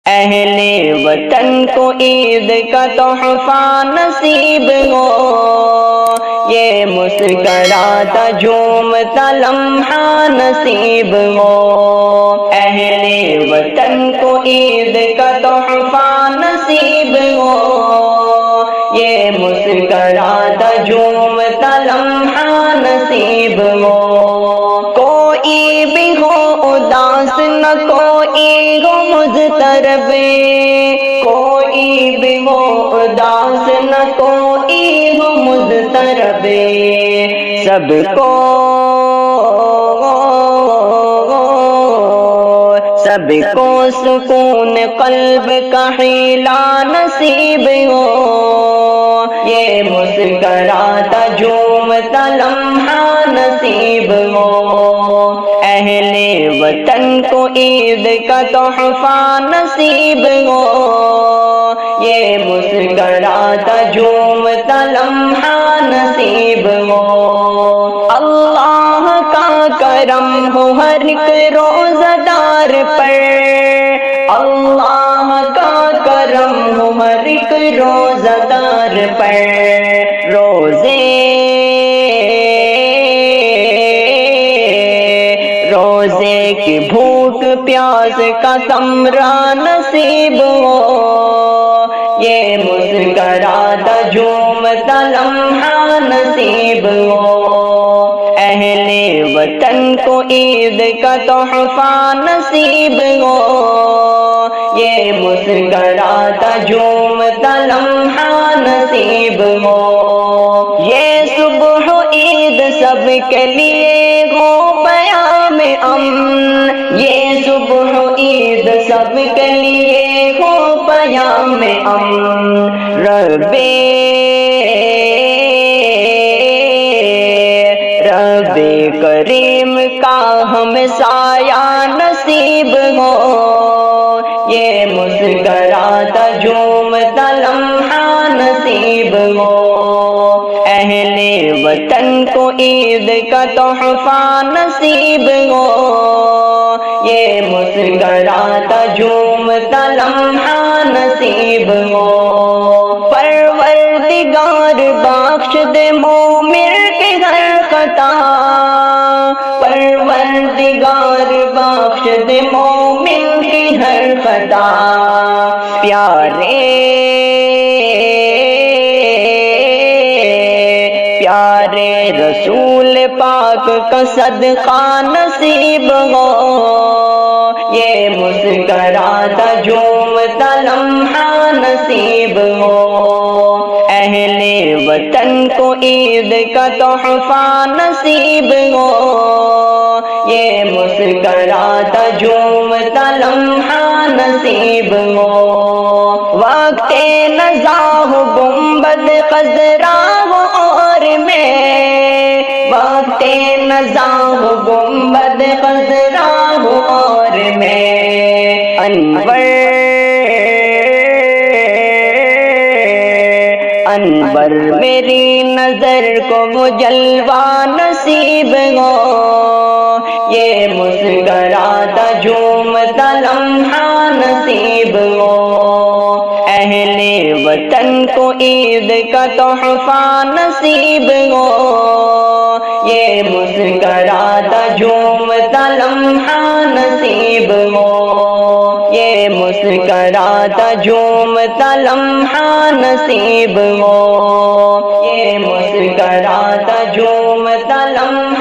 اہل وطن کو عید کا تحفہ نصیب ہو، یہ مسکراتا جھومتا لمحہ نصیب ہو۔ اہل وطن کو عید کا تحفہ نصیب ہو، یہ مسکراتا جھومتا لمحہ نصیب ہو۔ کوئی بھی ہو اداس نہ کوئی ہو مضطرب، کوئی بھی ہو اداس نہ کوئی ہو مضطرب، سب کو سکون قلب کا حیلہ نصیب ہو، یہ مسکراتا جھومتا لمحہ نصیب ہو۔ اہل وطن کو عید کا تحفہ نصیب ہو، یہ مسکراتا جھومتا لمحہ نصیب ہو۔ اللہ کا کرم ہو ہر ایک روزہ دار پر، اللہ کا کرم ہو ہر ایک روزہ دار پر، روزے کی بھوک پیاس کا ثمرہ نصیب ہو، یہ مسکراتا جھومتا لمحہ نصیب ہو۔ اہل وطن کو عید کا تحفہ نصیب ہو، یہ مسکراتا جھومتا لمحہ نصیب ہو۔ یہ صبح عید سب کے لیے ہو پیام امن، یہ صبح عید سب کے لیے ہو پیام امن، رب کریم کا ہمیں سایہ نصیب ہو، یہ مسکراتا جھومتا لمحہ نصیب ہو۔ اہل وطن کو عید کا تحفہ نصیب ہو، یہ مسکراتا جھومتا لمحہ نصیب ہو۔ پروردگار بخش دے مومن کی ہر خطا، پروردگار بخش دے مومن کی ہر خطا، پیارے رسول پاک کا صدقہ نصیب ہو، یہ مسکراتا جھومتا لمحہ نصیب ہو۔ اہل وطن کو عید کا تحفہ نصیب ہو، یہ مسکراتا جھومتا لمحہ نصیب ہو۔ وقت نزاع گنبد خضرا ہو اور میں، وقت نزاع گنبد خضرا ہو اور میں، انور میری نظر کو وہ جلوہ نصیب ہو، یہ مسکراتا جھومتا لمحہ نصیب ہو۔ اہل وطن کو عید کا تحفہ نصیب ہو، یہ مسکراتا جھومتا لمحہ نصیب ہو، یہ مسکراتا جھومتا لمحہ نصیب ہو، یہ مسکراتا جھومتا لمحہ